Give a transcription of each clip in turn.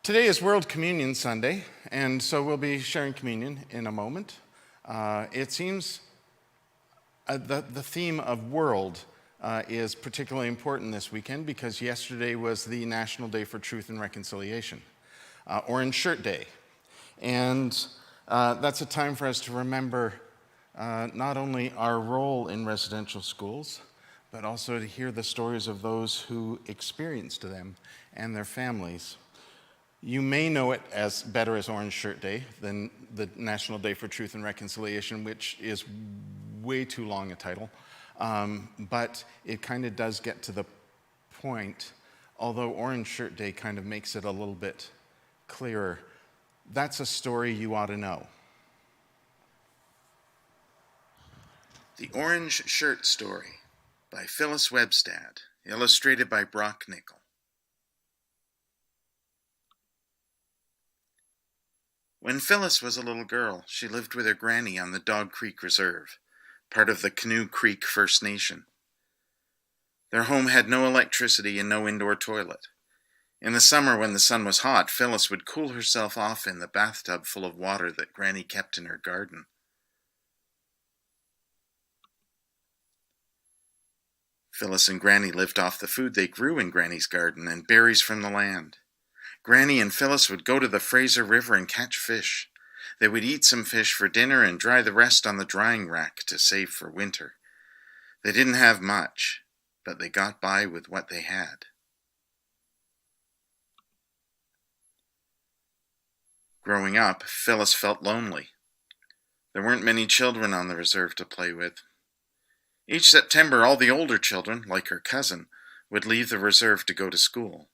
Today is World Communion Sunday, and so we'll be sharing communion in a moment. It seems the theme of world is particularly important this weekend because yesterday was the National Day for Truth and Reconciliation, Orange Shirt Day. And that's a time for us to remember not only our role in residential schools, but also to hear the stories of those who experienced them and their families. You may know it as better as Orange Shirt Day than the National Day for Truth and Reconciliation, which is way too long a title. But it kind of does get to the point, although Orange Shirt Day kind of makes it a little bit clearer. That's a story you ought to know. The Orange Shirt Story by Phyllis Webstad, illustrated by Brock Nickel. When Phyllis was a little girl, she lived with her granny on the Dog Creek Reserve, part of the Canoe Creek First Nation. Their home had no electricity and no indoor toilet. In the summer when the sun was hot, Phyllis would cool herself off in the bathtub full of water that Granny kept in her garden. Phyllis and Granny lived off the food they grew in Granny's garden and berries from the land. Granny and Phyllis would go to the Fraser River and catch fish. They would eat some fish for dinner and dry the rest on the drying rack to save for winter. They didn't have much, but they got by with what they had. Growing up, Phyllis felt lonely. There weren't many children on the reserve to play with. Each September, all the older children, like her cousin, would leave the reserve to go to school.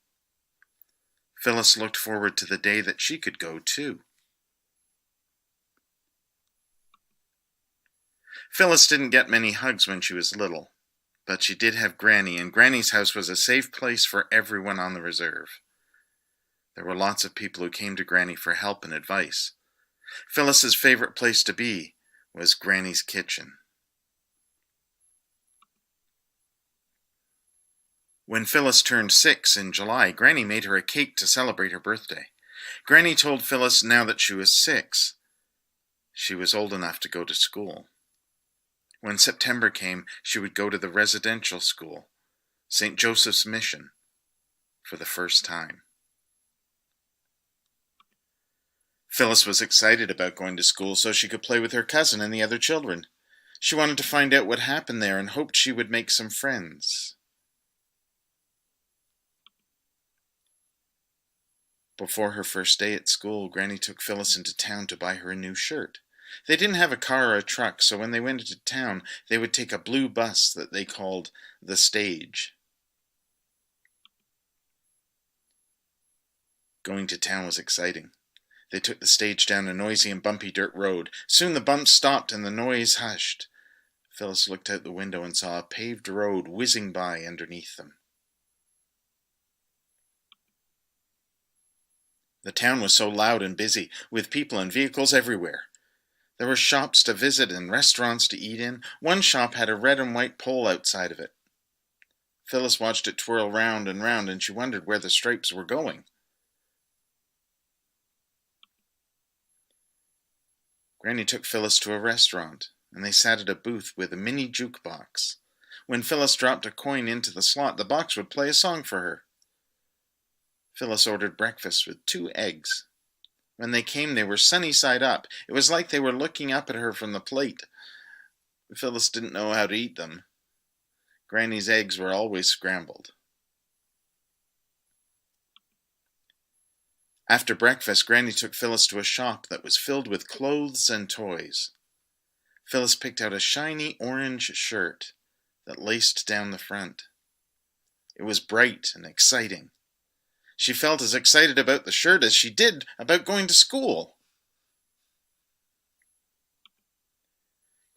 Phyllis looked forward to the day that she could go, too. Phyllis didn't get many hugs when she was little, but she did have Granny, and Granny's house was a safe place for everyone on the reserve. There were lots of people who came to Granny for help and advice. Phyllis's favorite place to be was Granny's kitchen. When Phyllis turned 6 in July, Granny made her a cake to celebrate her birthday. Granny told Phyllis now that she was 6, she was old enough to go to school. When September came, she would go to the residential school, St. Joseph's Mission, for the first time. Phyllis was excited about going to school so she could play with her cousin and the other children. She wanted to find out what happened there and hoped she would make some friends. Before her first day at school, Granny took Phyllis into town to buy her a new shirt. They didn't have a car or a truck, so when they went into town, they would take a blue bus that they called the Stage. Going to town was exciting. They took the stage down a noisy and bumpy dirt road. Soon the bumps stopped and the noise hushed. Phyllis looked out the window and saw a paved road whizzing by underneath them. The town was so loud and busy, with people and vehicles everywhere. There were shops to visit and restaurants to eat in. One shop had a red and white pole outside of it. Phyllis watched it twirl round and she wondered where the stripes were going. Granny took Phyllis to a restaurant, and they sat at a booth with a mini jukebox. When Phyllis dropped a coin into the slot, the box would play a song for her. Phyllis ordered breakfast with 2 eggs. When they came, they were sunny side up. It was like they were looking up at her from the plate. Phyllis didn't know how to eat them. Granny's eggs were always scrambled. After breakfast, Granny took Phyllis to a shop that was filled with clothes and toys. Phyllis picked out a shiny orange shirt that laced down the front. It was bright and exciting. She felt as excited about the shirt as she did about going to school.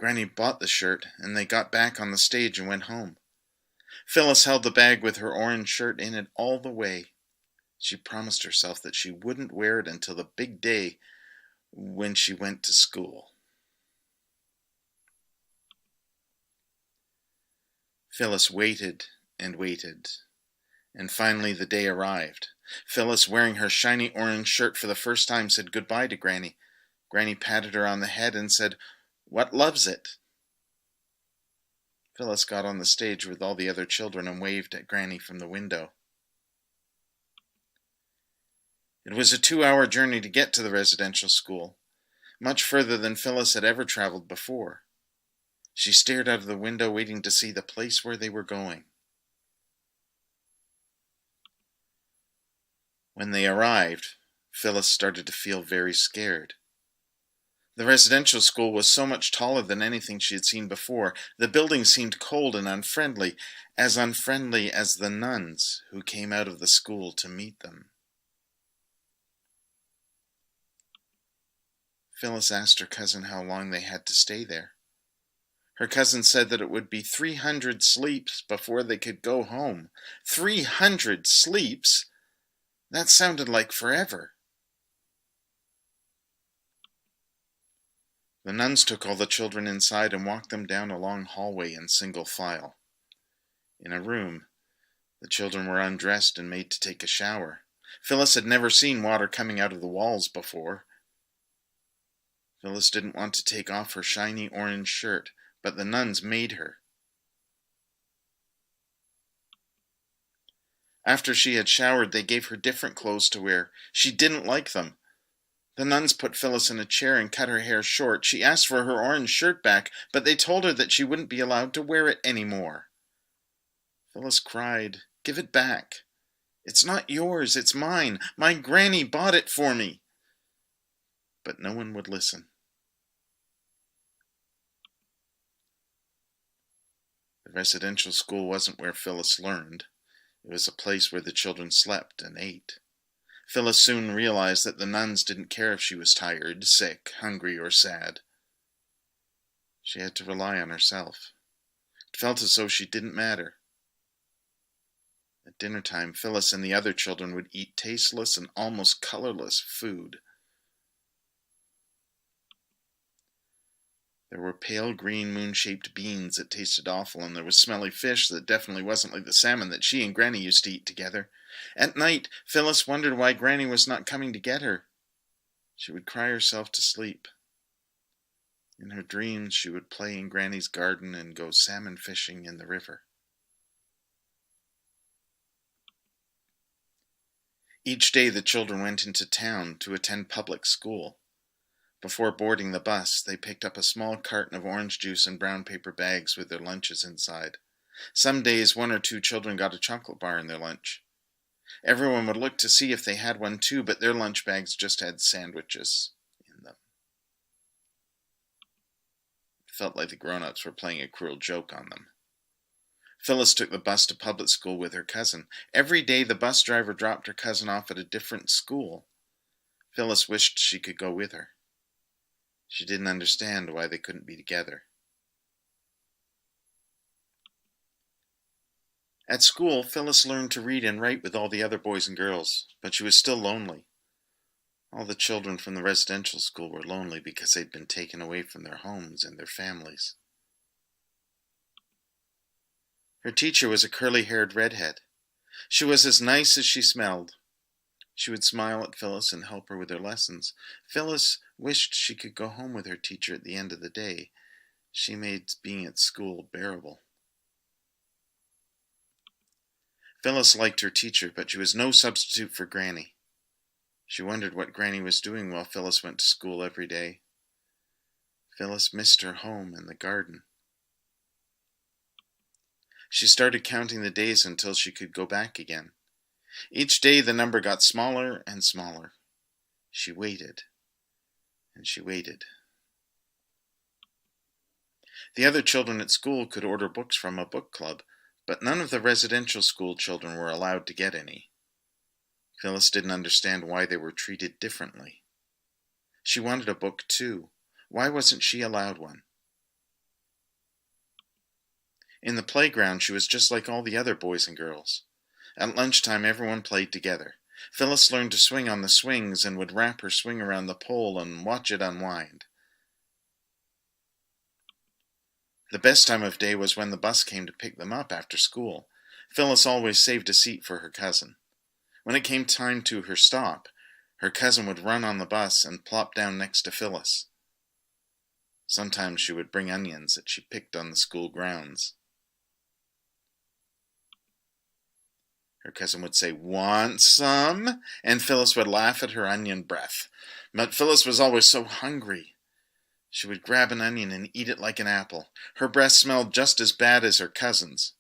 Granny bought the shirt, and they got back on the stage and went home. Phyllis held the bag with her orange shirt in it all the way. She promised herself that she wouldn't wear it until the big day when she went to school. Phyllis waited and waited, and finally the day arrived. Phyllis, wearing her shiny orange shirt for the first time, said goodbye to Granny. Granny patted her on the head and said, "What loves it?" Phyllis got on the stage with all the other children and waved at Granny from the window. It was a 2-hour journey to get to the residential school, much further than Phyllis had ever traveled before. She stared out of the window, waiting to see the place where they were going. When they arrived, Phyllis started to feel very scared. The residential school was so much taller than anything she had seen before. The building seemed cold and unfriendly as the nuns who came out of the school to meet them. Phyllis asked her cousin how long they had to stay there. Her cousin said that it would be 300 sleeps before they could go home. 300 sleeps? That sounded like forever. The nuns took all the children inside and walked them down a long hallway in single file. In a room, the children were undressed and made to take a shower. Phyllis had never seen water coming out of the walls before. Phyllis didn't want to take off her shiny orange shirt, but the nuns made her. After she had showered, they gave her different clothes to wear. She didn't like them. The nuns put Phyllis in a chair and cut her hair short. She asked for her orange shirt back, but they told her that she wouldn't be allowed to wear it anymore. Phyllis cried, "Give it back. It's not yours, it's mine. My granny bought it for me." But no one would listen. The residential school wasn't where Phyllis learned. It was a place where the children slept and ate. Phyllis soon realized that the nuns didn't care if she was tired, sick, hungry, or sad. She had to rely on herself. It felt as though she didn't matter. At dinner time, Phyllis and the other children would eat tasteless and almost colorless food. There were pale green moon-shaped beans that tasted awful, and there was smelly fish that definitely wasn't like the salmon that she and Granny used to eat together. At night, Phyllis wondered why Granny was not coming to get her. She would cry herself to sleep. In her dreams, she would play in Granny's garden and go salmon fishing in the river. Each day the children went into town to attend public school. Before boarding the bus, they picked up a small carton of orange juice and brown paper bags with their lunches inside. Some days, 1 or 2 children got a chocolate bar in their lunch. Everyone would look to see if they had one too, but their lunch bags just had sandwiches in them. It felt like the grown-ups were playing a cruel joke on them. Phyllis took the bus to public school with her cousin. Every day the bus driver dropped her cousin off at a different school. Phyllis wished she could go with her. She didn't understand why they couldn't be together. At school, Phyllis learned to read and write with all the other boys and girls, but she was still lonely. All the children from the residential school were lonely because they'd been taken away from their homes and their families. Her teacher was a curly-haired redhead. She was as nice as she smelled. She would smile at Phyllis and help her with her lessons. Phyllis wished she could go home with her teacher at the end of the day. She made being at school bearable. Phyllis liked her teacher, but she was no substitute for Granny. She wondered what Granny was doing while Phyllis went to school every day. Phyllis missed her home and the garden. She started counting the days until she could go back again. Each day the number got smaller and smaller. She waited, and she waited. The other children at school could order books from a book club, but none of the residential school children were allowed to get any. Phyllis didn't understand why they were treated differently. She wanted a book too. Why wasn't she allowed one? In the playground, she was just like all the other boys and girls. At lunchtime, everyone played together. Phyllis learned to swing on the swings and would wrap her swing around the pole and watch it unwind. The best time of day was when the bus came to pick them up after school. Phyllis always saved a seat for her cousin. When it came time to her stop, her cousin would run on the bus and plop down next to Phyllis. Sometimes she would bring onions that she picked on the school grounds. Her cousin would say, "Want some?" And Phyllis would laugh at her onion breath. But Phyllis was always so hungry. She would grab an onion and eat it like an apple. Her breath smelled just as bad as her cousin's.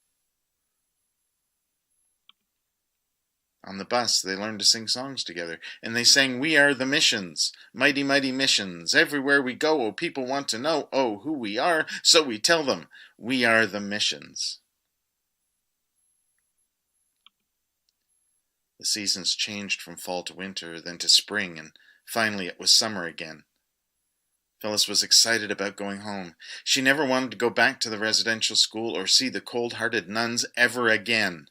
On the bus, they learned to sing songs together, and they sang, "We are the missions, mighty, mighty missions. Everywhere we go, oh, people want to know, oh, who we are, so we tell them, we are the missions." The seasons changed from fall to winter, then to spring, and finally it was summer again. Phyllis was excited about going home. She never wanted to go back to the residential school or see the cold-hearted nuns ever again.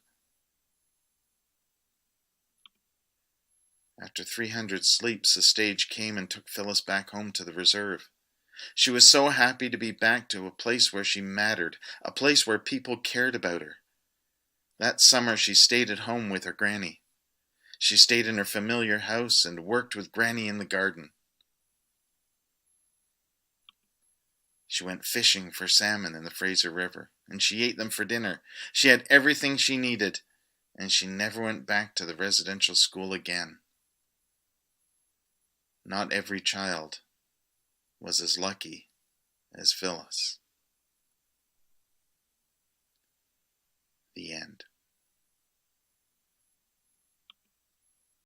After 300 sleeps, the stage came and took Phyllis back home to the reserve. She was so happy to be back to a place where she mattered, a place where people cared about her. That summer she stayed at home with her granny. She stayed in her familiar house and worked with Granny in the garden. She went fishing for salmon in the Fraser River, and she ate them for dinner. She had everything she needed, and she never went back to the residential school again. Not every child was as lucky as Phyllis. The end.